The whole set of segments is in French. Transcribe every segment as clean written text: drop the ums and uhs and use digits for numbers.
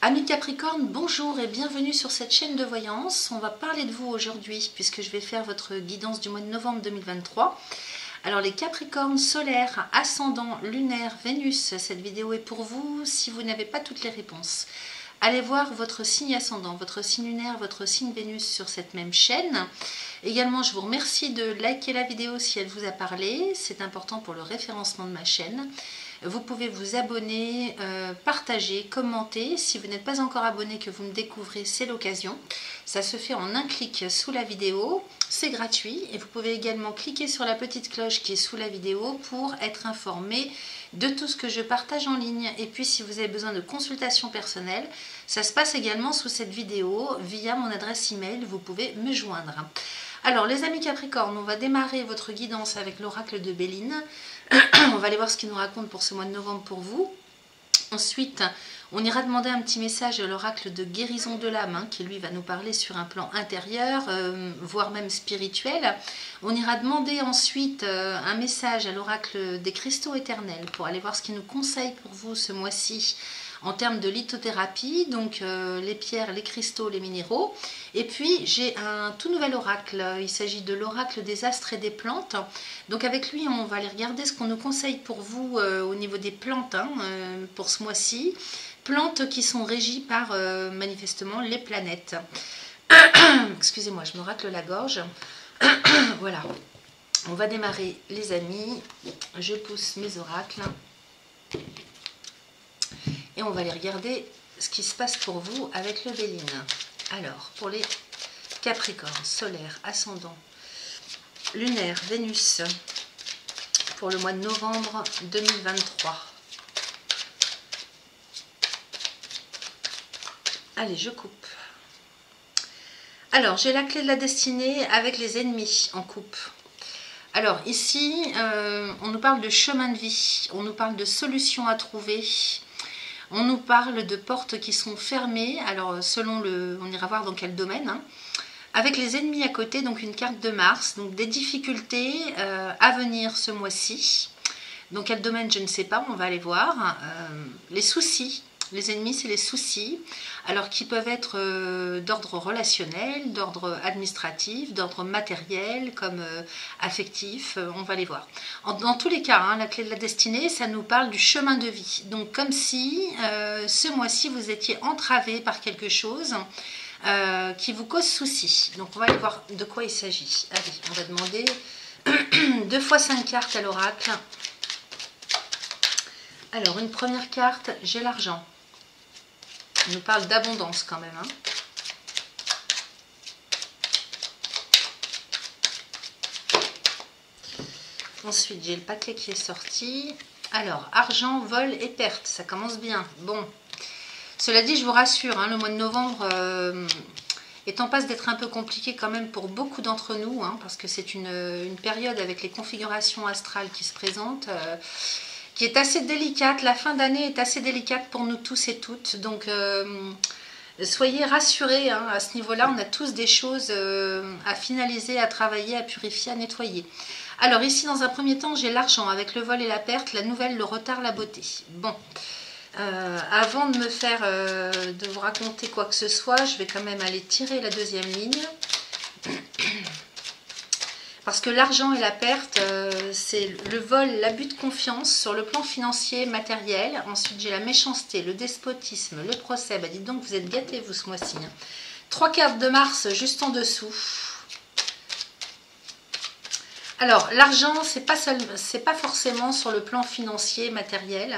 Amis Capricorne, bonjour et bienvenue sur cette chaîne de voyance. On va parler de vous aujourd'hui puisque je vais faire votre guidance du mois de novembre 2023. Alors les Capricornes solaires, ascendant, lunaire, Vénus, cette vidéo est pour vous si vous n'avez pas toutes les réponses. Allez voir votre signe ascendant, votre signe lunaire, votre signe Vénus sur cette même chaîne. Également, je vous remercie de liker la vidéo si elle vous a parlé. C'est important pour le référencement de ma chaîne. Vous pouvez vous abonner, partager, commenter. Si vous n'êtes pas encore abonné, que vous me découvrez, c'est l'occasion. Ça se fait en un clic sous la vidéo. C'est gratuit. Et vous pouvez également cliquer sur la petite cloche qui est sous la vidéo pour être informé de tout ce que je partage en ligne. Et puis, si vous avez besoin de consultation personnelle, ça se passe également sous cette vidéo via mon adresse email. Vous pouvez me joindre. Alors, les amis Capricorne, on va démarrer votre guidance avec l'oracle de Béline. On va aller voir ce qu'il nous raconte pour ce mois de novembre pour vous. Ensuite, on ira demander un petit message à l'oracle de guérison de l'âme, qui lui va nous parler sur un plan intérieur, voire même spirituel. On ira demander ensuite un message à l'oracle des cristaux éternels pour aller voir ce qu'il nous conseille pour vous ce mois-ci en termes de lithothérapie, donc les pierres, les cristaux, les minéraux. Et puis j'ai un tout nouvel oracle, il s'agit de l'oracle des astres et des plantes. Donc avec lui on va aller regarder ce qu'on nous conseille pour vous au niveau des plantes pour ce mois-ci. Plantes qui sont régies par manifestement les planètes. Excusez-moi, je me racle la gorge. Voilà, on va démarrer les amis. Je pousse mes oracles. Et on va aller regarder ce qui se passe pour vous avec le Béline. Alors, pour les Capricornes, solaire, ascendant, lunaire, Vénus, pour le mois de novembre 2023. Allez, je coupe. Alors, j'ai la clé de la destinée avec les ennemis en coupe. Alors, ici, on nous parle de chemin de vie, on nous parle de solutions à trouver. On nous parle de portes qui sont fermées, alors selon on ira voir dans quel domaine, avec les ennemis à côté, donc une carte de Mars, donc des difficultés à venir ce mois-ci. Dans quel domaine, je ne sais pas, on va aller voir. Les soucis, les ennemis, c'est les soucis, alors qui peuvent être d'ordre relationnel, d'ordre administratif, d'ordre matériel, comme affectif, on va les voir. Dans tous les cas, la clé de la destinée, ça nous parle du chemin de vie. Donc comme si ce mois-ci, vous étiez entravé par quelque chose qui vous cause souci. Donc on va aller voir de quoi il s'agit. Allez, on va demander 2 fois 5 cartes à l'oracle. Alors, une première carte, j'ai l'argent. On nous parle d'abondance quand même. Ensuite, j'ai le paquet qui est sorti. Alors, argent, vol et perte, ça commence bien. Bon, cela dit, je vous rassure, le mois de novembre est en passe d'être un peu compliqué quand même pour beaucoup d'entre nous, parce que c'est une période avec les configurations astrales qui se présentent, qui est assez délicate. La fin d'année est assez délicate pour nous tous et toutes. Donc, soyez rassurés à ce niveau-là. On a tous des choses à finaliser, à travailler, à purifier, à nettoyer. Alors ici, dans un premier temps, j'ai l'argent avec le vol et la perte, la nouvelle, le retard, la beauté. Bon, avant de de vous raconter quoi que ce soit, je vais quand même aller tirer la deuxième ligne. Parce que l'argent et la perte, c'est le vol, l'abus de confiance sur le plan financier, matériel. Ensuite, j'ai la méchanceté, le despotisme, le procès. Bah, dites donc, vous êtes gâtés, vous, ce mois-ci. 3 cartes de Mars juste en dessous. Alors, l'argent, c'est pas forcément sur le plan financier, matériel.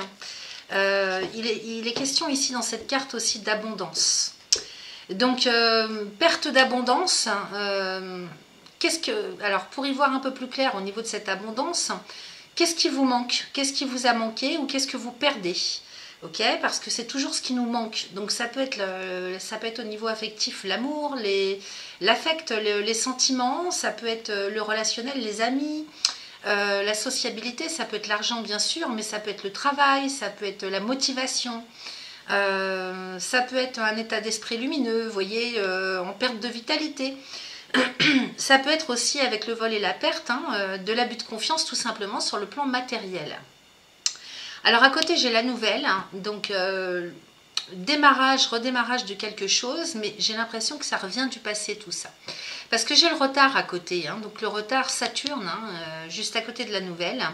Il est question ici, dans cette carte aussi, d'abondance. Donc, perte d'abondance... alors, pour y voir un peu plus clair au niveau de cette abondance, qu'est-ce qui vous manque? Qu'est-ce qui vous a manqué ou qu'est-ce que vous perdez? Ok, parce que c'est toujours ce qui nous manque. Donc, ça peut être au niveau affectif, l'amour, l'affect, les sentiments, ça peut être le relationnel, les amis, la sociabilité, ça peut être l'argent, bien sûr, mais ça peut être le travail, ça peut être la motivation. Ça peut être un état d'esprit lumineux, vous voyez, en perte de vitalité. Ça peut être aussi avec le vol et la perte, de l'abus de confiance tout simplement sur le plan matériel. Alors à côté j'ai la nouvelle, donc démarrage, redémarrage de quelque chose, mais j'ai l'impression que ça revient du passé tout ça. Parce que j'ai le retard à côté, hein, donc le retard Saturne, hein, juste à côté de la nouvelle.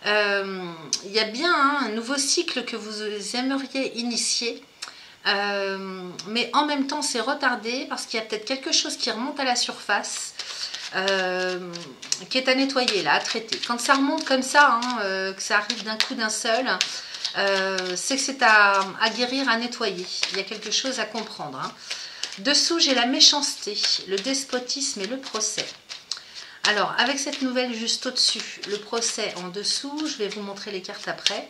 Il y a bien un nouveau cycle que vous aimeriez initier, mais en même temps c'est retardé parce qu'il y a peut-être quelque chose qui remonte à la surface, qui est à nettoyer là, à traiter. Quand ça remonte comme ça, hein, que ça arrive d'un coup d'un seul, c'est que c'est à guérir, à nettoyer. Il y a quelque chose à comprendre. Hein. Dessous, j'ai la méchanceté, le despotisme et le procès. Alors, avec cette nouvelle juste au-dessus, le procès en dessous, je vais vous montrer les cartes après.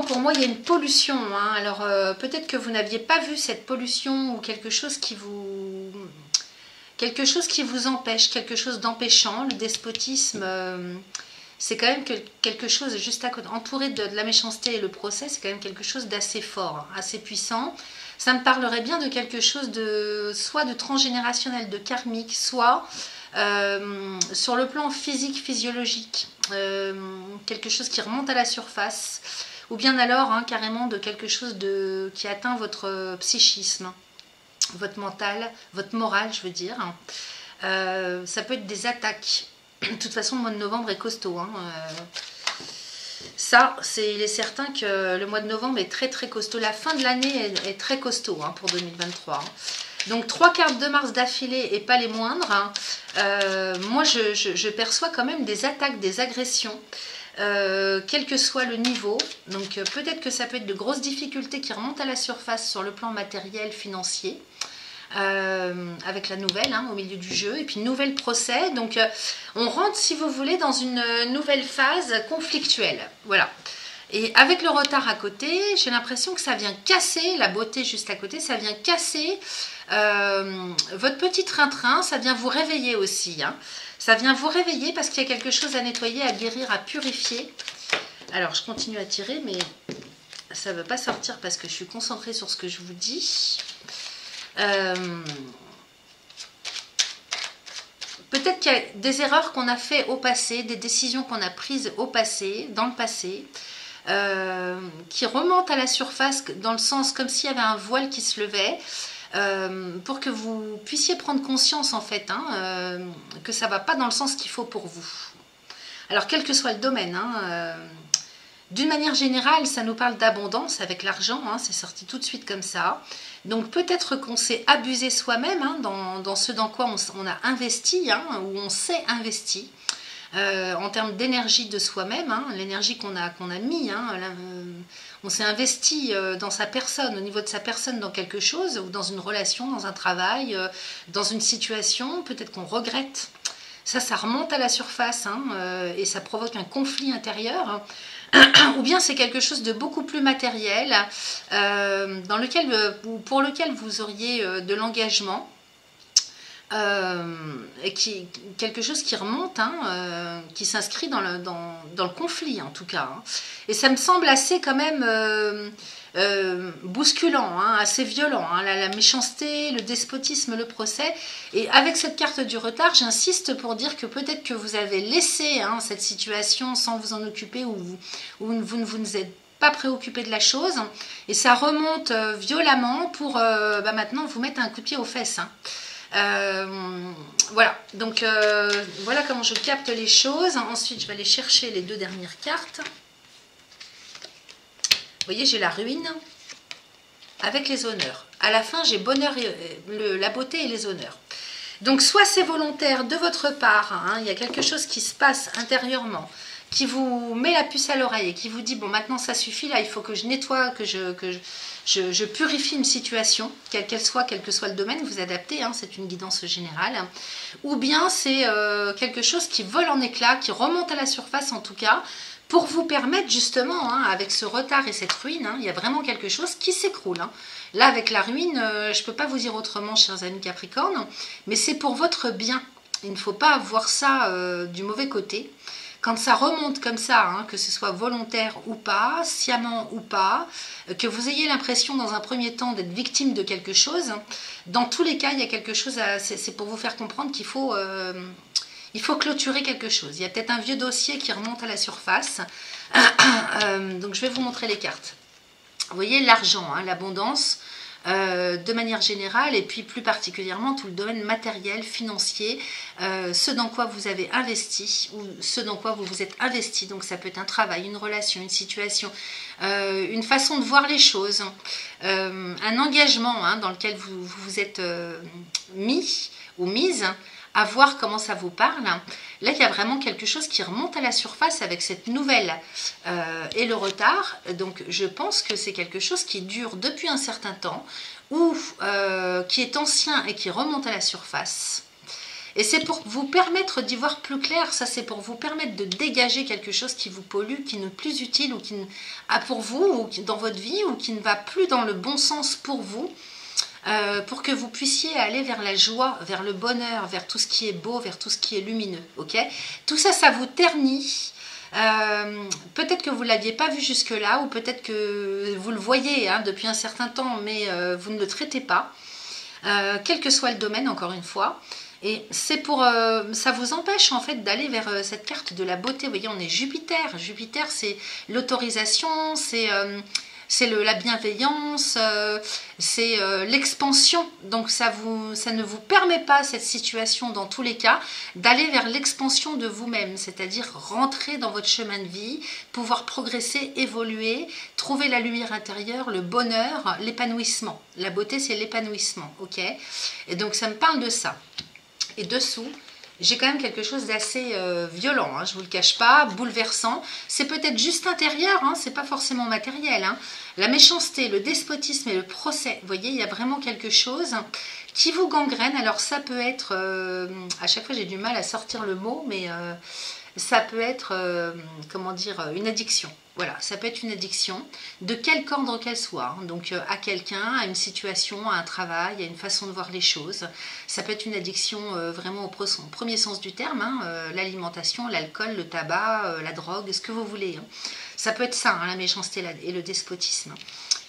Pour moi, il y a une pollution. Hein. Alors, peut-être que vous n'aviez pas vu cette pollution ou quelque chose qui vous empêche, quelque chose d'empêchant. Le despotisme, c'est quand même quelque chose juste à côté. Entouré de la méchanceté et le procès, c'est quand même quelque chose d'assez fort, assez puissant. Ça me parlerait bien de quelque chose soit de transgénérationnel, de karmique, soit sur le plan physique, physiologique, quelque chose qui remonte à la surface, ou bien alors carrément de quelque chose qui atteint votre psychisme, votre mental, votre morale, je veux dire. Ça peut être des attaques. De toute façon, le mois de novembre est costaud. Hein. Ça, il est certain que le mois de novembre est très très costaud. La fin de l'année est très costaud pour 2023. Donc 3 cartes de Mars d'affilée et pas les moindres. Moi, je perçois quand même des attaques, des agressions. Quel que soit le niveau. Donc peut-être que ça peut être de grosses difficultés qui remontent à la surface sur le plan matériel, financier. Avec la nouvelle au milieu du jeu, et puis nouvelle procès, donc on rentre, si vous voulez, dans une nouvelle phase conflictuelle, voilà. Et avec le retard à côté, j'ai l'impression que ça vient casser, la beauté juste à côté, ça vient casser votre petit train-train, ça vient vous réveiller aussi, ça vient vous réveiller parce qu'il y a quelque chose à nettoyer, à guérir, à purifier. Alors je continue à tirer, mais ça ne veut pas sortir parce que je suis concentrée sur ce que je vous dis. Peut-être qu'il y a des erreurs qu'on a fait au passé, des décisions qu'on a prises au passé, dans le passé, qui remontent à la surface dans le sens comme s'il y avait un voile qui se levait, pour que vous puissiez prendre conscience en fait que ça ne va pas dans le sens qu'il faut pour vous. Alors quel que soit le domaine, d'une manière générale, ça nous parle d'abondance avec l'argent, c'est sorti tout de suite comme ça. Donc peut-être qu'on s'est abusé soi-même dans ce dans quoi on a investi, où on s'est investi, en termes d'énergie de soi-même, l'énergie qu'on a mis, on s'est investi dans sa personne, au niveau de sa personne, dans quelque chose, ou dans une relation, dans un travail, dans une situation, peut-être qu'on regrette. Ça remonte à la surface et ça provoque un conflit intérieur. Ou bien c'est quelque chose de beaucoup plus matériel, pour lequel vous auriez de l'engagement, et quelque chose qui remonte, qui s'inscrit dans le conflit en tout cas. Et ça me semble assez quand même bousculant, assez violent, la méchanceté, le despotisme, le procès. Et avec cette carte du retard, j'insiste pour dire que peut-être que vous avez laissé cette situation sans vous en occuper, ou vous ne êtes pas préoccupé de la chose, et ça remonte violemment pour maintenant vous mettre un coup de pied aux fesses. Voilà, donc voilà comment je capte les choses. Ensuite, je vais aller chercher les 2 dernières cartes. Vous voyez, j'ai la ruine avec les honneurs. À la fin, j'ai bonheur la beauté et les honneurs. Donc, soit c'est volontaire de votre part, il y a quelque chose qui se passe intérieurement, qui vous met la puce à l'oreille et qui vous dit, bon, maintenant ça suffit, là, il faut que je nettoie, que je purifie une situation, quelle qu'elle soit, quel que soit le domaine, vous adaptez, c'est une guidance générale. Ou bien c'est quelque chose qui vole en éclats, qui remonte à la surface en tout cas, pour vous permettre justement, avec ce retard et cette ruine, il y a vraiment quelque chose qui s'écroule. Là, avec la ruine, je ne peux pas vous dire autrement, chers amis Capricorne, mais c'est pour votre bien. Il ne faut pas voir ça du mauvais côté. Quand ça remonte comme ça, que ce soit volontaire ou pas, sciemment ou pas, que vous ayez l'impression dans un premier temps d'être victime de quelque chose, dans tous les cas, il y a quelque chose, c'est pour vous faire comprendre qu'il faut... il faut clôturer quelque chose. Il y a peut-être un vieux dossier qui remonte à la surface. Donc je vais vous montrer les cartes. Vous voyez l'argent, hein, l'abondance, de manière générale, et puis plus particulièrement tout le domaine matériel, financier, ce dans quoi vous avez investi ou ce dans quoi vous vous êtes investi. Donc ça peut être un travail, une relation, une situation, une façon de voir les choses, un engagement, hein, dans lequel vous vous êtes mis ou mise, à voir comment ça vous parle. Là, il y a vraiment quelque chose qui remonte à la surface avec cette nouvelle et le retard. Donc, je pense que c'est quelque chose qui dure depuis un certain temps ou qui est ancien et qui remonte à la surface. Et c'est pour vous permettre d'y voir plus clair. Ça, c'est pour vous permettre de dégager quelque chose qui vous pollue, qui n'est plus utile ou qui a pour vous ou dans votre vie ou qui ne va plus dans le bon sens pour vous. Pour que vous puissiez aller vers la joie, vers le bonheur, vers tout ce qui est beau, vers tout ce qui est lumineux. Ok, tout ça, ça vous ternit. Peut-être que vous ne l'aviez pas vu jusque-là, ou peut-être que vous le voyez, hein, depuis un certain temps, mais vous ne le traitez pas. Quel que soit le domaine, encore une fois. Et c'est pour... ça vous empêche en fait d'aller vers cette carte de la beauté. Vous voyez, on est Jupiter. Jupiter, c'est l'autorisation, c'est la bienveillance, c'est l'expansion. Donc ça ne vous permet pas, cette situation dans tous les cas, d'aller vers l'expansion de vous-même, c'est-à-dire rentrer dans votre chemin de vie, pouvoir progresser, évoluer, trouver la lumière intérieure, le bonheur, l'épanouissement. La beauté, c'est l'épanouissement, ok? Et donc ça me parle de ça. Et dessous, j'ai quand même quelque chose d'assez violent, hein, je ne vous le cache pas, bouleversant. C'est peut-être juste intérieur, hein, c'est pas forcément matériel. Hein. La méchanceté, le despotisme et le procès, vous voyez, il y a vraiment quelque chose qui vous gangrène. Alors ça peut être, à chaque fois j'ai du mal à sortir le mot, mais ça peut être, comment dire, une addiction. Voilà, ça peut être une addiction, de quelque ordre qu'elle soit, hein. Donc à quelqu'un, à une situation, à un travail, à une façon de voir les choses. Ça peut être une addiction vraiment au premier sens du terme, hein, l'alimentation, l'alcool, le tabac, la drogue, ce que vous voulez. Hein. Ça peut être ça, hein, la méchanceté et le despotisme.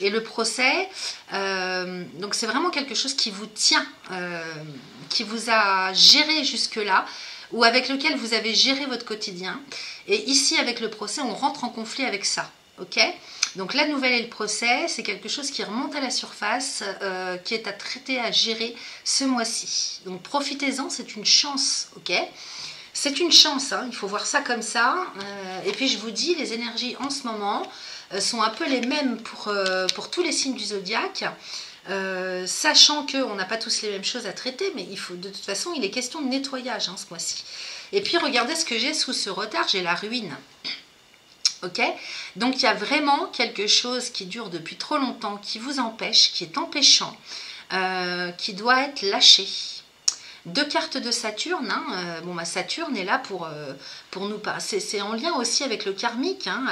Et le procès, donc c'est vraiment quelque chose qui vous tient, qui vous a géré jusque-là, ou avec lequel vous avez géré votre quotidien. Et ici, avec le procès, on rentre en conflit avec ça. Ok ? Donc la nouvelle et le procès, c'est quelque chose qui remonte à la surface, qui est à traiter, à gérer ce mois-ci. Donc profitez-en, c'est une chance. Ok ? C'est une chance, hein, il faut voir ça comme ça. Et puis je vous dis, les énergies en ce moment sont un peu les mêmes pour tous les signes du zodiaque. Sachant qu'on n'a pas tous les mêmes choses à traiter, mais il faut, de toute façon, il est question de nettoyage, hein, ce mois-ci. Et puis, regardez ce que j'ai sous ce retard, j'ai la ruine. Ok ? Donc, il y a vraiment quelque chose qui dure depuis trop longtemps, qui vous empêche, qui est empêchant, qui doit être lâché. 2 cartes de Saturne. Hein, bon, Saturne est là pour nous parler. C'est en lien aussi avec le karmique, hein,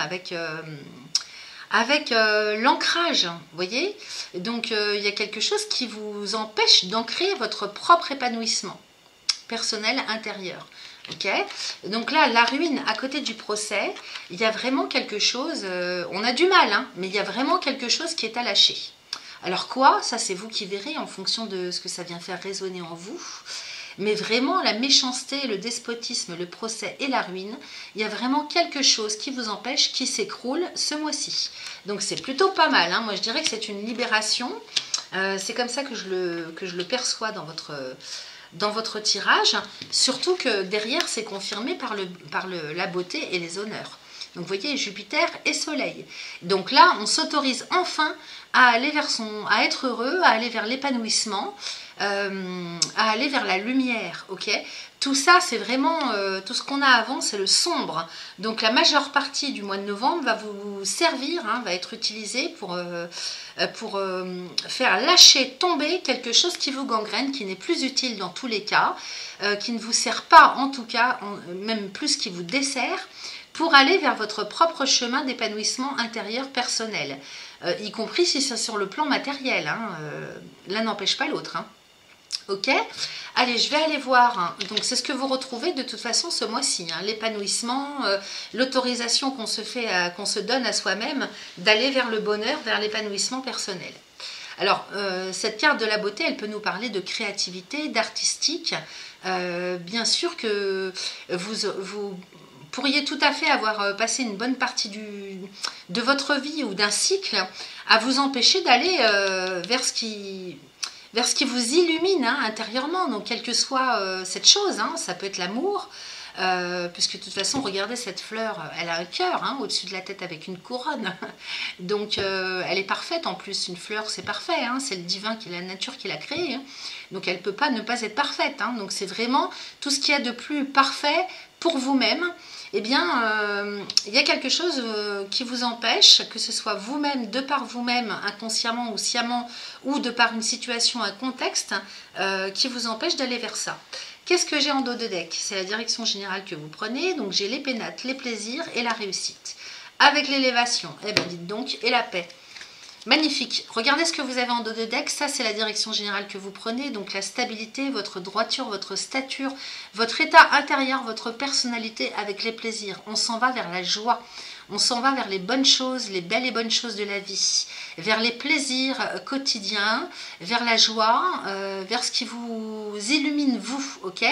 avec l'ancrage, vous voyez. Donc il y a quelque chose qui vous empêche d'ancrer votre propre épanouissement personnel intérieur. Ok, donc là, la ruine à côté du procès, il y a vraiment quelque chose, on a du mal, hein, mais il y a vraiment quelque chose qui est à lâcher. Alors quoi? Ça, c'est vous qui verrez en fonction de ce que ça vient faire résonner en vous. Mais vraiment, la méchanceté, le despotisme, le procès et la ruine, il y a vraiment quelque chose qui vous empêche, qui s'écroule ce mois-ci. Donc c'est plutôt pas mal, hein. Moi je dirais que c'est une libération. C'est comme ça que je le perçois dans votre tirage. Surtout que derrière, c'est confirmé par la beauté et les honneurs. Donc vous voyez, Jupiter et Soleil. Donc là, on s'autorise enfin à aller à être heureux, à aller vers l'épanouissement, à aller vers la lumière, ok? Tout ça, c'est vraiment, tout ce qu'on a avant, c'est le sombre. Donc la majeure partie du mois de novembre va vous servir, hein, va être utilisée pour faire lâcher, tomber quelque chose qui vous gangrène, qui n'est plus utile dans tous les cas, qui ne vous sert pas en tout cas, même plus qui vous dessert, pour aller vers votre propre chemin d'épanouissement intérieur personnel, y compris si c'est sur le plan matériel, hein, l'un n'empêche pas l'autre. Hein. Ok, allez, je vais aller voir. Hein. Donc, c'est ce que vous retrouvez de toute façon ce mois-ci. Hein. L'épanouissement, l'autorisation qu'on se donne à soi-même d'aller vers le bonheur, vers l'épanouissement personnel. Alors, cette carte de la beauté, elle peut nous parler de créativité, d'artistique. Bien sûr que vous pourriez tout à fait avoir passé une bonne partie de votre vie ou d'un cycle à vous empêcher d'aller vers ce qui vous illumine hein, intérieurement. Donc, quelle que soit cette chose, hein, ça peut être l'amour, puisque de toute façon, regardez cette fleur, elle a un cœur hein, au-dessus de la tête avec une couronne. Donc, elle est parfaite en plus. Une fleur, c'est parfait. Hein, c'est le divin, la nature qui l'a créée. Hein. Donc, elle ne peut pas ne pas être parfaite. Hein. Donc, c'est vraiment tout ce qu'il y a de plus parfait pour vous-même. Eh bien, il y a quelque chose qui vous empêche, que ce soit vous-même, de par vous-même, inconsciemment ou sciemment, ou de par une situation, un contexte, qui vous empêche d'aller vers ça. Qu'est-ce que j'ai en dos de deck? C'est la direction générale que vous prenez. Donc, j'ai les pénates, les plaisirs et la réussite. Avec l'élévation, eh bien, dites donc, et la paix. Magnifique. Regardez ce que vous avez en dos de deck. Ça, c'est la direction générale que vous prenez. Donc, la stabilité, votre droiture, votre stature, votre état intérieur, votre personnalité avec les plaisirs. On s'en va vers la joie. On s'en va vers les bonnes choses, les belles et bonnes choses de la vie. Vers les plaisirs quotidiens, vers la joie, vers ce qui vous illumine, vous. Ok?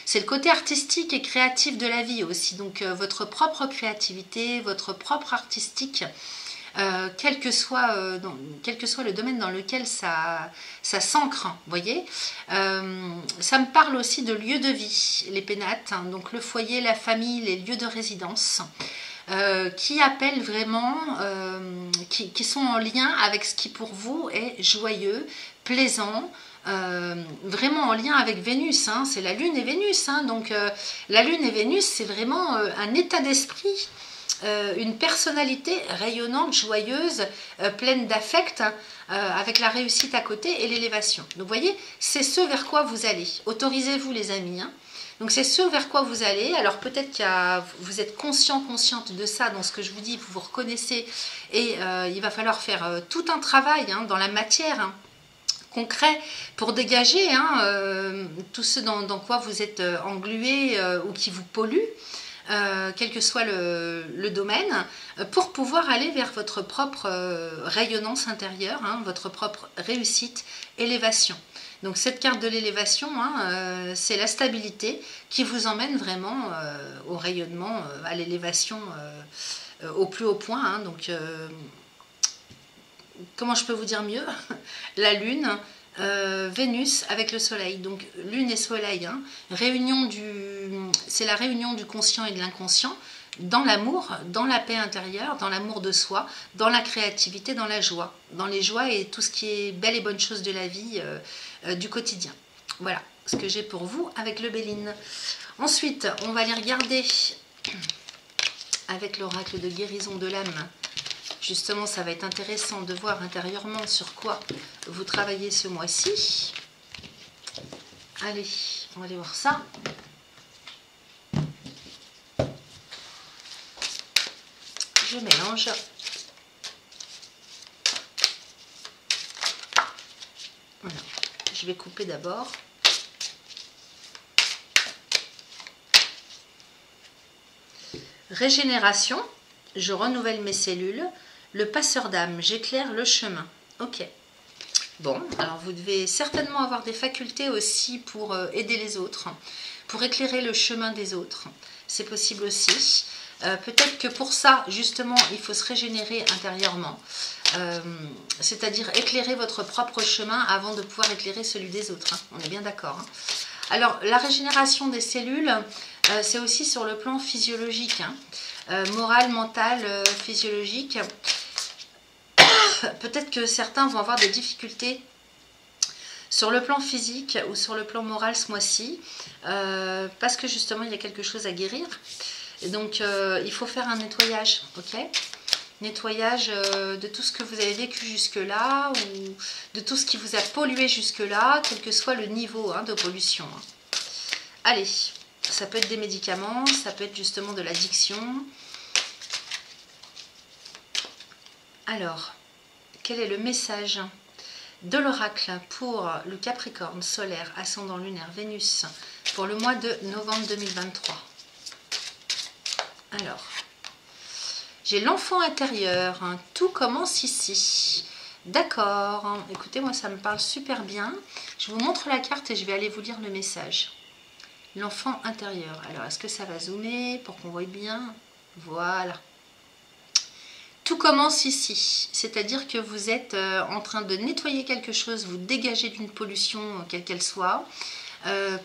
C'est le côté artistique et créatif de la vie aussi. Donc, votre propre créativité, votre propre artistique. Quel que soit le domaine dans lequel ça s'ancre, vous voyez. Ça me parle aussi de lieux de vie, les pénates, hein, donc le foyer, la famille, les lieux de résidence, qui appellent vraiment, qui sont en lien avec ce qui pour vous est joyeux, plaisant, vraiment en lien avec Vénus, hein, c'est la Lune et Vénus, hein, donc la Lune et Vénus, c'est vraiment un état d'esprit, une personnalité rayonnante, joyeuse, pleine d'affect, avec la réussite à côté et l'élévation. Donc vous voyez, c'est ce vers quoi vous allez. Autorisez-vous les amis. Hein. Donc c'est ce vers quoi vous allez. Alors peut-être que vous êtes consciente de ça dans ce que je vous dis, vous vous reconnaissez et il va falloir faire tout un travail hein, dans la matière. Hein, concret pour dégager hein, tout ce dans quoi vous êtes englué ou qui vous pollue. Quel que soit le domaine, pour pouvoir aller vers votre propre rayonnance intérieure, hein, votre propre réussite, élévation. Donc cette carte de l'élévation, hein, c'est la stabilité qui vous emmène vraiment au rayonnement, à l'élévation au plus haut point. Hein, donc comment je peux vous dire mieux? La Lune, Vénus avec le Soleil, donc Lune et Soleil, hein, c'est la réunion du conscient et de l'inconscient dans l'amour, dans la paix intérieure, dans l'amour de soi, dans la créativité, dans la joie, dans les joies et tout ce qui est belle et bonne chose de la vie, du quotidien. Voilà ce que j'ai pour vous avec le Béline. Ensuite, on va aller regarder avec l'oracle de guérison de l'âme. Justement, ça va être intéressant de voir intérieurement sur quoi vous travaillez ce mois-ci. Allez, on va aller voir ça. Je mélange. Voilà. Je vais couper d'abord. Régénération. Je renouvelle mes cellules. Le passeur d'âme, j'éclaire le chemin. Ok. Bon, alors vous devez certainement avoir des facultés aussi pour aider les autres, pour éclairer le chemin des autres. C'est possible aussi. Peut-être que pour ça, justement, il faut se régénérer intérieurement. C'est-à-dire éclairer votre propre chemin avant de pouvoir éclairer celui des autres. Hein. On est bien d'accord. Hein. Alors, la régénération des cellules, c'est aussi sur le plan physiologique. Hein. Moral, mental, physiologique. Peut-être que certains vont avoir des difficultés sur le plan physique ou sur le plan moral ce mois-ci, parce que justement il y a quelque chose à guérir. Et donc il faut faire un nettoyage, ok? Nettoyage de tout ce que vous avez vécu jusque-là, ou de tout ce qui vous a pollué jusque-là, quel que soit le niveau hein, de pollution. Hein. Allez, ça peut être des médicaments, ça peut être justement de l'addiction. Alors, quel est le message de l'oracle pour le Capricorne solaire, ascendant lunaire, Vénus, pour le mois de novembre 2023? Alors, j'ai l'enfant intérieur, hein, tout commence ici. D'accord, hein, écoutez, moi ça me parle super bien. Je vous montre la carte et je vais aller vous lire le message. l'enfant intérieur. Alors, est-ce que ça va zoomer pour qu'on voit bien? Voilà. Tout commence ici, c'est-à-dire que vous êtes en train de nettoyer quelque chose, vous dégagez d'une pollution, quelle qu'elle soit,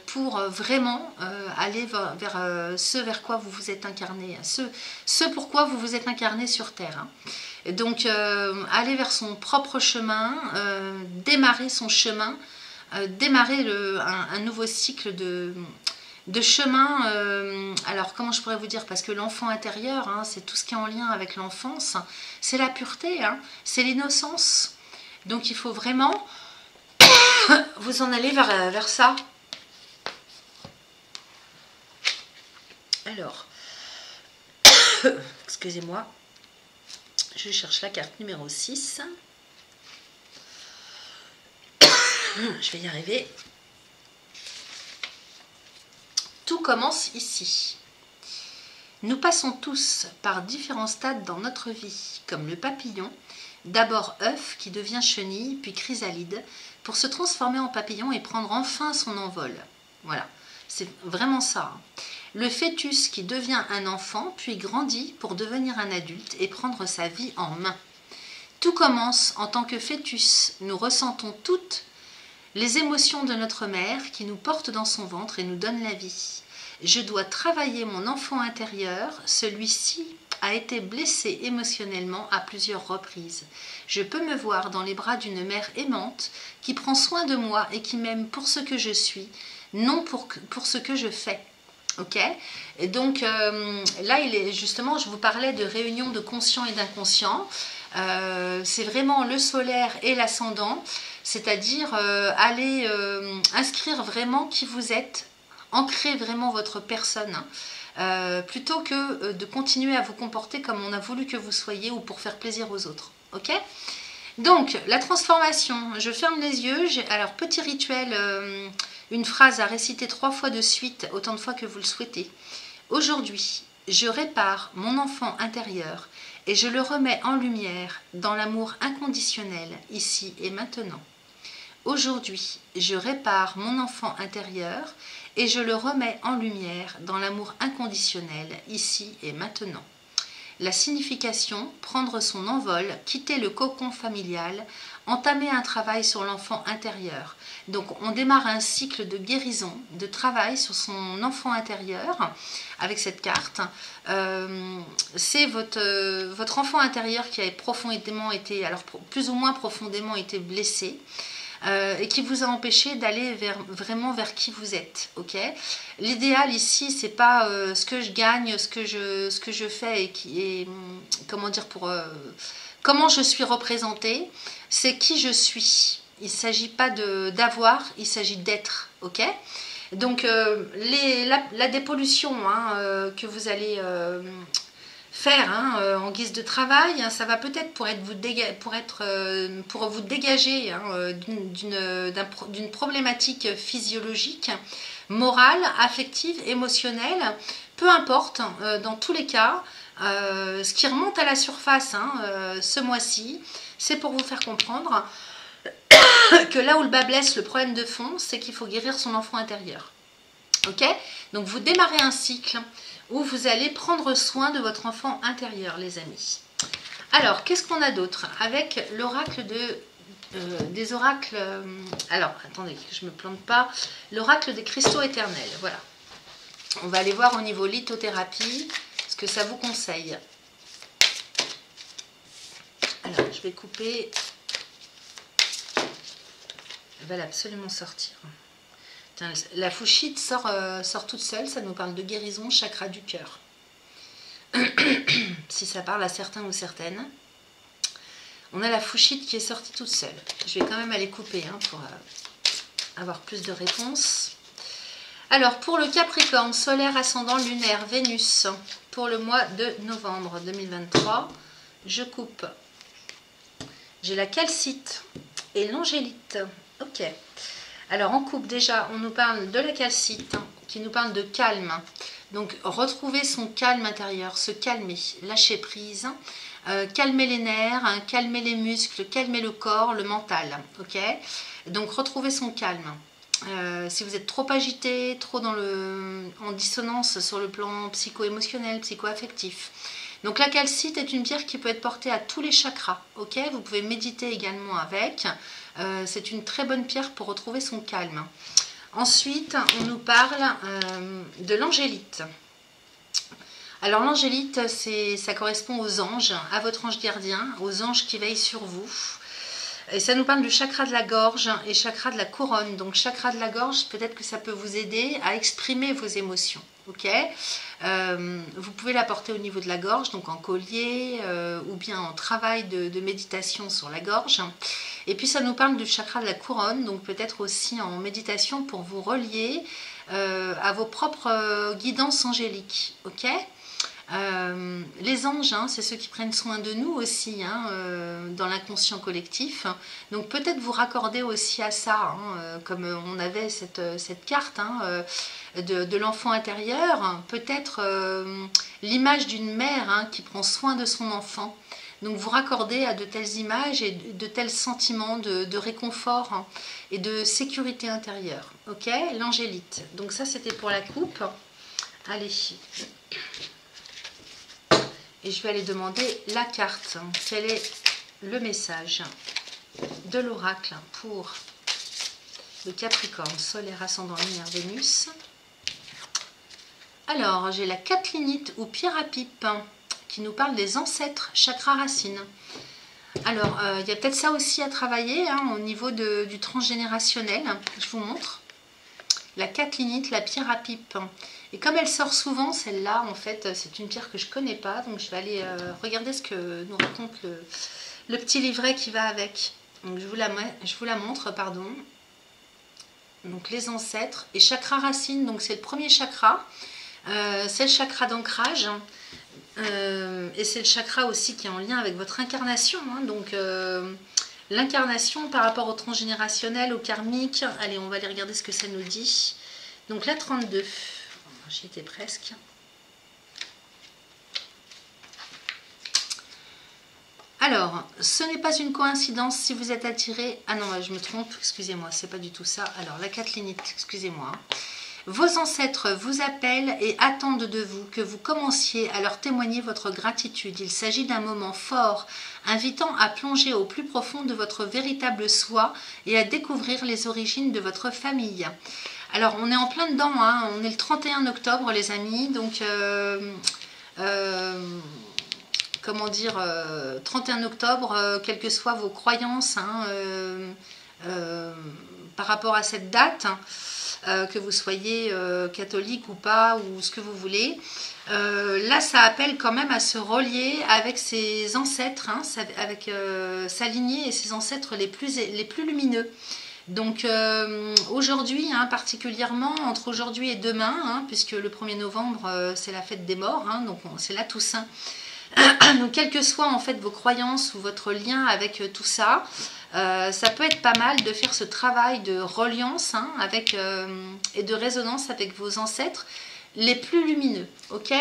pour vraiment aller vers ce vers quoi vous vous êtes incarné, ce pourquoi vous vous êtes incarné sur Terre. Hein. Donc, aller vers son propre chemin, démarrer son chemin, démarrer un nouveau cycle de chemin, alors comment je pourrais vous dire, parce que l'enfant intérieur, hein, c'est tout ce qui est en lien avec l'enfance, c'est la pureté, hein, c'est l'innocence. Donc il faut vraiment vous en aller vers ça. Alors, excusez-moi, je cherche la carte numéro 6. Je vais y arriver. Tout commence ici. Nous passons tous par différents stades dans notre vie, comme le papillon, d'abord œuf qui devient chenille, puis chrysalide, pour se transformer en papillon et prendre enfin son envol. Voilà, c'est vraiment ça. Le fœtus qui devient un enfant, puis grandit pour devenir un adulte et prendre sa vie en main. Tout commence en tant que fœtus. Nous ressentons toutes les émotions de notre mère qui nous porte dans son ventre et nous donne la vie. Je dois travailler mon enfant intérieur, celui-ci a été blessé émotionnellement à plusieurs reprises. Je peux me voir dans les bras d'une mère aimante qui prend soin de moi et qui m'aime pour ce que je suis, non pour ce que je fais. Ok? Et donc là, justement, je vous parlais de réunion de conscient et d'inconscient. C'est vraiment le solaire et l'ascendant, c'est-à-dire aller inscrire vraiment qui vous êtes, ancrer vraiment votre personne, plutôt que de continuer à vous comporter comme on a voulu que vous soyez ou pour faire plaisir aux autres. Ok? Donc, la transformation, je ferme les yeux. Alors, petit rituel, une phrase à réciter 3 fois de suite, autant de fois que vous le souhaitez. Aujourd'hui, je répare mon enfant intérieur et je le remets en lumière dans l'amour inconditionnel, ici et maintenant. Aujourd'hui, je répare mon enfant intérieur et je le remets en lumière dans l'amour inconditionnel, ici et maintenant. La signification, prendre son envol, quitter le cocon familial, entamer un travail sur l'enfant intérieur. Donc on démarre un cycle de guérison, de travail sur son enfant intérieur avec cette carte. C'est votre enfant intérieur qui a profondément été, alors plus ou moins profondément été blessé. Et qui vous a empêché d'aller vraiment vers qui vous êtes. Ok? L'idéal ici, c'est pas ce que je gagne, ce que je fais et comment dire comment je suis représentée, c'est qui je suis. Il ne s'agit pas d'avoir, il s'agit d'être. Ok? Donc la dépollution que vous allez faire en guise de travail, ça va peut-être pour vous dégager d'une problématique physiologique, morale, affective, émotionnelle, peu importe, dans tous les cas, ce qui remonte à la surface ce mois-ci, c'est pour vous faire comprendre que là où le bas blesse, le problème de fond, c'est qu'il faut guérir son enfant intérieur. Ok? Donc vous démarrez un cycle où vous allez prendre soin de votre enfant intérieur, les amis. Alors, qu'est-ce qu'on a d'autre? Avec l'oracle des oracles... alors, attendez, que je ne me plante pas. L'oracle des cristaux éternels, voilà. On va aller voir au niveau lithothérapie ce que ça vous conseille. Alors, je vais couper. Elle va absolument sortir. La fouchite sort toute seule, ça nous parle de guérison, chakra du cœur. Si ça parle à certains ou certaines. On a la fouchite qui est sortie toute seule. Je vais quand même aller couper pour avoir plus de réponses. Alors, pour le Capricorne, solaire, ascendant, lunaire, Vénus, pour le mois de novembre 2023, je coupe. J'ai la calcite et l'angélite. Ok. Alors, en coupe, déjà, on nous parle de la calcite, qui nous parle de calme. Donc, retrouver son calme intérieur, se calmer, lâcher prise, calmer les nerfs, calmer les muscles, calmer le corps, le mental. Ok? Donc, retrouver son calme. Si vous êtes trop agité, trop en dissonance sur le plan psycho-émotionnel, psycho-affectif. Donc la calcite est une pierre qui peut être portée à tous les chakras. Ok, vous pouvez méditer également avec. C'est une très bonne pierre pour retrouver son calme. Ensuite, on nous parle de l'angélite. Alors l'angélite, ça correspond aux anges, à votre ange gardien, aux anges qui veillent sur vous. Et ça nous parle du chakra de la gorge et chakra de la couronne. Donc chakra de la gorge, peut-être que ça peut vous aider à exprimer vos émotions. Ok, vous pouvez la porter au niveau de la gorge, donc en collier ou bien en travail de méditation sur la gorge. Et puis ça nous parle du chakra de la couronne, donc peut-être aussi en méditation pour vous relier à vos propres guidances angéliques. Ok. Les anges, hein, c'est ceux qui prennent soin de nous aussi, hein, dans l'inconscient collectif. Donc peut-être vous raccorder aussi à ça, hein, comme on avait cette carte hein, de l'enfant intérieur. Peut-être l'image d'une mère hein, qui prend soin de son enfant. Donc vous raccordez à de telles images et de tels sentiments de réconfort hein, et de sécurité intérieure. Ok, l'angélite. Donc ça c'était pour la coupe. Allez. Et je vais aller demander la carte. Quel est le message de l'oracle pour le Capricorne, solaire, ascendant, lunaire, Vénus? Alors, j'ai la catlinite ou pierre à pipe qui nous parle des ancêtres, chakra racine. Alors, il y a peut-être ça aussi à travailler hein, au niveau du transgénérationnel. Je vous montre. La catlinite, la pierre à pipe. Et comme elle sort souvent, celle-là, en fait, c'est une pierre que je ne connais pas. Donc, je vais aller regarder ce que nous raconte le petit livret qui va avec. Donc, je vous la montre, pardon. Donc, les ancêtres. Et chakra racine, donc c'est le premier chakra. C'est le chakra d'ancrage. Et c'est le chakra aussi qui est en lien avec votre incarnation. Hein, donc, l'incarnation par rapport au transgénérationnel, au karmique. Allez, on va aller regarder ce que ça nous dit. Donc, la 32. J'y étais presque. Alors, ce n'est pas une coïncidence si vous êtes attiré... Ah non, je me trompe, excusez-moi, c'est pas du tout ça. Alors, la catlinite, excusez-moi. Vos ancêtres vous appellent et attendent de vous que vous commenciez à leur témoigner votre gratitude. Il s'agit d'un moment fort, invitant à plonger au plus profond de votre véritable soi et à découvrir les origines de votre famille. Alors, on est en plein dedans, hein. On est le 31 octobre, les amis, donc, comment dire, 31 octobre, quelles que soient vos croyances, hein, par rapport à cette date, que vous soyez catholique ou pas, ou ce que vous voulez, là, ça appelle quand même à se relier avec ses ancêtres, hein, avec sa lignée et ses ancêtres les plus lumineux. Donc aujourd'hui, hein, particulièrement entre aujourd'hui et demain, hein, puisque le 1er novembre c'est la fête des morts, hein, donc c'est la Toussaint. Donc quelles que soient en fait vos croyances ou votre lien avec tout ça, ça peut être pas mal de faire ce travail de reliance hein, avec, et de résonance avec vos ancêtres les plus lumineux. Ok?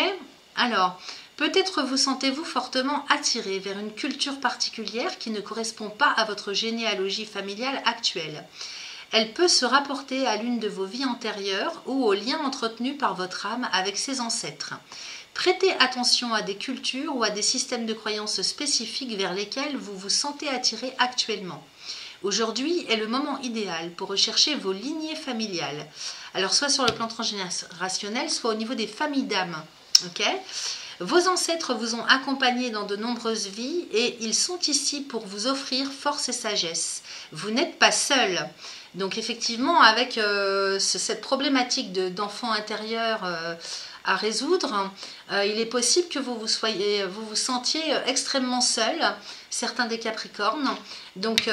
Alors, peut-être vous sentez-vous fortement attiré vers une culture particulière qui ne correspond pas à votre généalogie familiale actuelle. Elle peut se rapporter à l'une de vos vies antérieures ou au lien entretenu par votre âme avec ses ancêtres. Prêtez attention à des cultures ou à des systèmes de croyances spécifiques vers lesquels vous vous sentez attiré actuellement. Aujourd'hui est le moment idéal pour rechercher vos lignées familiales. Alors soit sur le plan transgénérationnel, soit au niveau des familles d'âmes. Ok ? Vos ancêtres vous ont accompagné dans de nombreuses vies et ils sont ici pour vous offrir force et sagesse. Vous n'êtes pas seul. Donc effectivement, avec cette problématique d'enfant intérieur à résoudre, il est possible que vous vous sentiez extrêmement seul, certains des Capricornes. Donc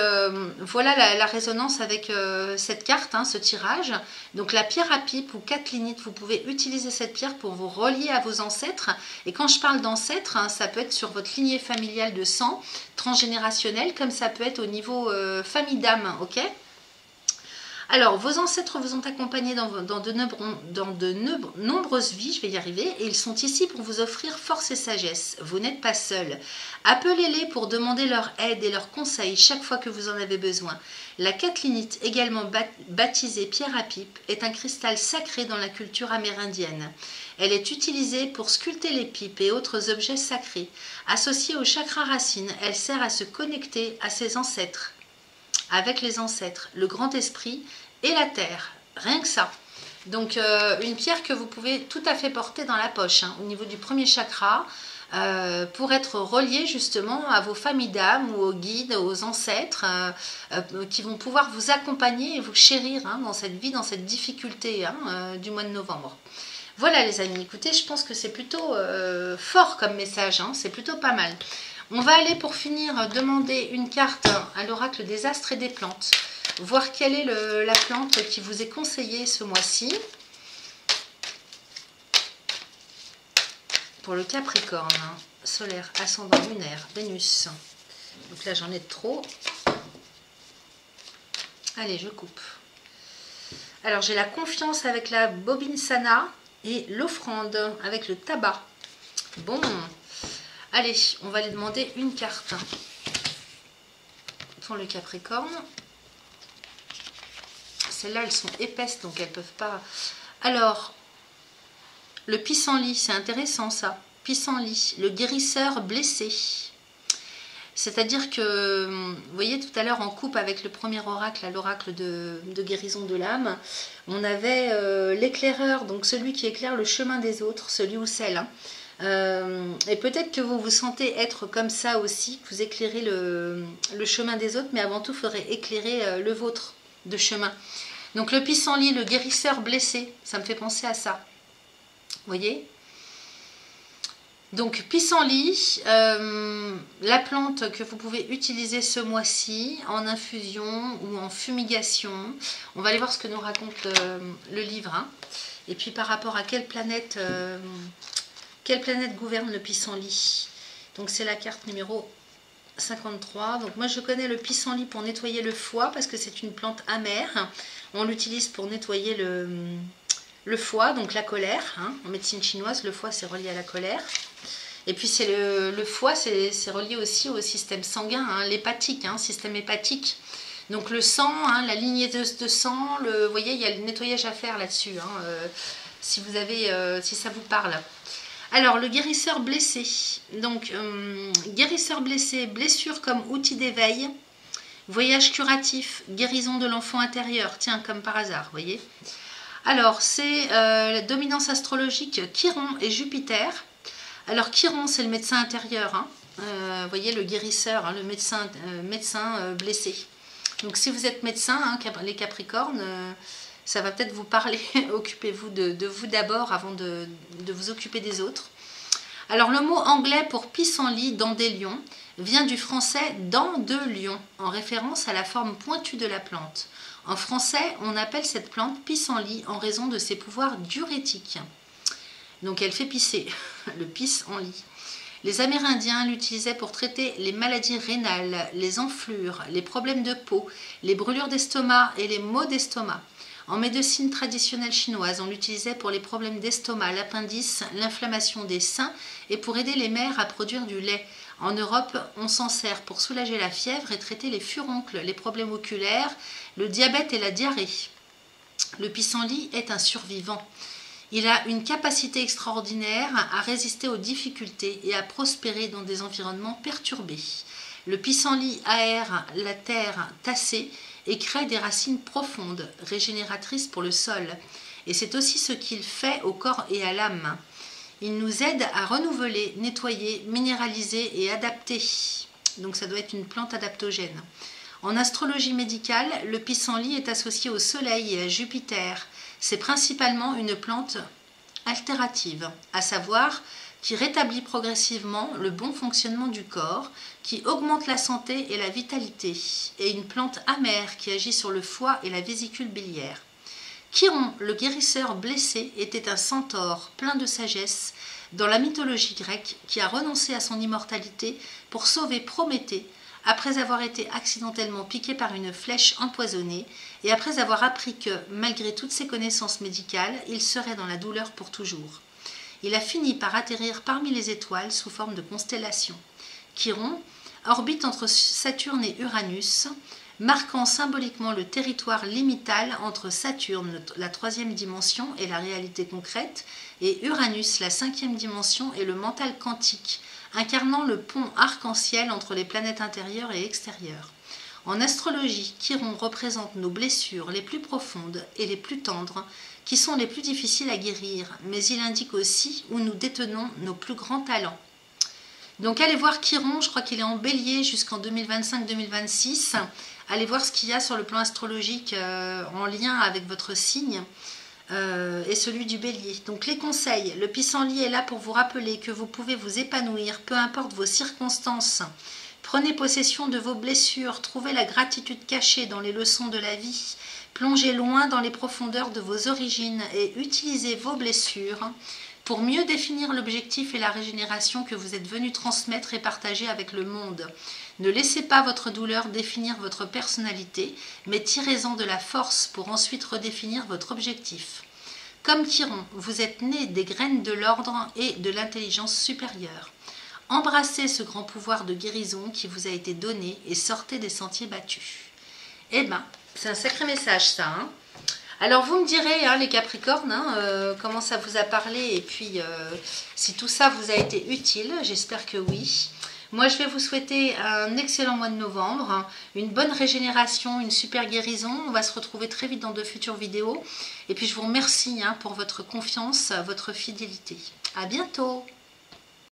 voilà la résonance avec cette carte, hein, ce tirage. Donc la pierre à pipe ou catlinite, vous pouvez utiliser cette pierre pour vous relier à vos ancêtres. Et quand je parle d'ancêtres, hein, ça peut être sur votre lignée familiale de sang, transgénérationnelle, comme ça peut être au niveau famille d'âme, ok ? Alors, vos ancêtres vous ont accompagné dans de nombreuses vies, je vais y arriver, et ils sont ici pour vous offrir force et sagesse. Vous n'êtes pas seul. Appelez-les pour demander leur aide et leurs conseils chaque fois que vous en avez besoin. La catlinite, également baptisée pierre à pipe, est un cristal sacré dans la culture amérindienne. Elle est utilisée pour sculpter les pipes et autres objets sacrés. Associée au chakra racine, elle sert à se connecter à ses ancêtres, avec les ancêtres, le grand esprit et la terre, rien que ça. Donc une pierre que vous pouvez tout à fait porter dans la poche, hein, au niveau du premier chakra, pour être relié justement à vos familles d'âmes ou aux guides, aux ancêtres qui vont pouvoir vous accompagner et vous chérir hein, dans cette vie, dans cette difficulté hein, du mois de novembre. Voilà les amis, écoutez, je pense que c'est plutôt fort comme message, hein, c'est plutôt pas mal. On va aller pour finir demander une carte à l'oracle des astres et des plantes. Voir quelle est la plante qui vous est conseillée ce mois-ci. Pour le Capricorne, hein, solaire, ascendant, lunaire, Vénus. Donc là j'en ai trop. Allez, je coupe. Alors j'ai la confiance avec la bobine sana et l'offrande avec le tabac. Bon. Allez, on va aller demander une carte pour le Capricorne. Celles-là, elles sont épaisses, donc elles ne peuvent pas... Alors, le pissenlit, c'est intéressant ça. Pissenlit, le guérisseur blessé. C'est-à-dire que, vous voyez, tout à l'heure, en coupe avec le premier oracle, l'oracle de guérison de l'âme, on avait l'éclaireur, donc celui qui éclaire le chemin des autres, celui ou celle, hein. Et peut-être que vous vous sentez être comme ça aussi, que vous éclairez le chemin des autres, mais avant tout, il faudrait éclairer le vôtre de chemin. Donc le pissenlit, le guérisseur blessé, ça me fait penser à ça. Vous voyez? Donc pissenlit, la plante que vous pouvez utiliser ce mois-ci en infusion ou en fumigation. On va aller voir ce que nous raconte le livre. Hein. Et puis par rapport à quelle planète gouverne le pissenlit? Donc c'est la carte numéro 53. Donc moi je connais le pissenlit pour nettoyer le foie parce que c'est une plante amère. On l'utilise pour nettoyer le foie, donc la colère. Hein. En médecine chinoise, le foie c'est relié à la colère. Et puis c'est le foie, c'est relié aussi au système sanguin, hein, l'hépatique, hein, système hépatique. Donc le sang, hein, la lignée de sang, vous voyez, il y a le nettoyage à faire là-dessus, hein, si ça vous parle. Alors, le guérisseur blessé. Donc, guérisseur blessé, blessure comme outil d'éveil, voyage curatif, guérison de l'enfant intérieur. Tiens, comme par hasard, vous voyez. Alors, c'est la dominance astrologique Chiron et Jupiter. Alors, Chiron, c'est le médecin intérieur. Hein. Vous voyez, le guérisseur, hein, le médecin blessé. Donc, si vous êtes médecin, hein, les Capricornes... ça va peut-être vous parler, occupez-vous de vous d'abord avant de vous occuper des autres. Alors le mot anglais pour pissenlit, dent des lions, vient du français dent de lion, en référence à la forme pointue de la plante. En français, on appelle cette plante pissenlit en raison de ses pouvoirs diurétiques. Donc elle fait pisser, le pissenlit. Les Amérindiens l'utilisaient pour traiter les maladies rénales, les enflures, les problèmes de peau, les brûlures d'estomac et les maux d'estomac. En médecine traditionnelle chinoise, on l'utilisait pour les problèmes d'estomac, l'appendice, l'inflammation des seins et pour aider les mères à produire du lait. En Europe, on s'en sert pour soulager la fièvre et traiter les furoncles, les problèmes oculaires, le diabète et la diarrhée. Le pissenlit est un survivant. Il a une capacité extraordinaire à résister aux difficultés et à prospérer dans des environnements perturbés. Le pissenlit aère la terre tassée et crée des racines profondes, régénératrices pour le sol. Et c'est aussi ce qu'il fait au corps et à l'âme. Il nous aide à renouveler, nettoyer, minéraliser et adapter. Donc ça doit être une plante adaptogène. En astrologie médicale, le pissenlit est associé au soleil et à Jupiter. C'est principalement une plante altérative, à savoir qui rétablit progressivement le bon fonctionnement du corps, qui augmente la santé et la vitalité, et une plante amère qui agit sur le foie et la vésicule biliaire. Chiron, le guérisseur blessé, était un centaure plein de sagesse dans la mythologie grecque qui a renoncé à son immortalité pour sauver Prométhée après avoir été accidentellement piqué par une flèche empoisonnée et après avoir appris que, malgré toutes ses connaissances médicales, il serait dans la douleur pour toujours. Il a fini par atterrir parmi les étoiles sous forme de constellation. Chiron orbite entre Saturne et Uranus, marquant symboliquement le territoire limital entre Saturne, la 3e dimension et la réalité concrète, et Uranus, la 5e dimension et le mental quantique, incarnant le pont arc-en-ciel entre les planètes intérieures et extérieures. En astrologie, Chiron représente nos blessures les plus profondes et les plus tendres, qui sont les plus difficiles à guérir, mais il indique aussi où nous détenons nos plus grands talents. Donc allez voir Chiron, je crois qu'il est en bélier jusqu'en 2025-2026. Allez voir ce qu'il y a sur le plan astrologique en lien avec votre signe. Et celui du bélier. Donc les conseils, le pissenlit est là pour vous rappeler que vous pouvez vous épanouir, peu importe vos circonstances. Prenez possession de vos blessures, trouvez la gratitude cachée dans les leçons de la vie, plongez loin dans les profondeurs de vos origines et utilisez vos blessures pour mieux définir l'objectif et la régénération que vous êtes venu transmettre et partager avec le monde. Ne laissez pas votre douleur définir votre personnalité, mais tirez-en de la force pour ensuite redéfinir votre objectif. Comme Chiron, vous êtes né des graines de l'ordre et de l'intelligence supérieure. Embrassez ce grand pouvoir de guérison qui vous a été donné et sortez des sentiers battus. Eh ben, c'est un sacré message ça, hein. Alors vous me direz, hein, les Capricornes, comment ça vous a parlé et puis si tout ça vous a été utile, j'espère que oui. Moi je vais vous souhaiter un excellent mois de novembre, une bonne régénération, une super guérison. On va se retrouver très vite dans de futures vidéos. Et puis je vous remercie pour votre confiance, votre fidélité. À bientôt.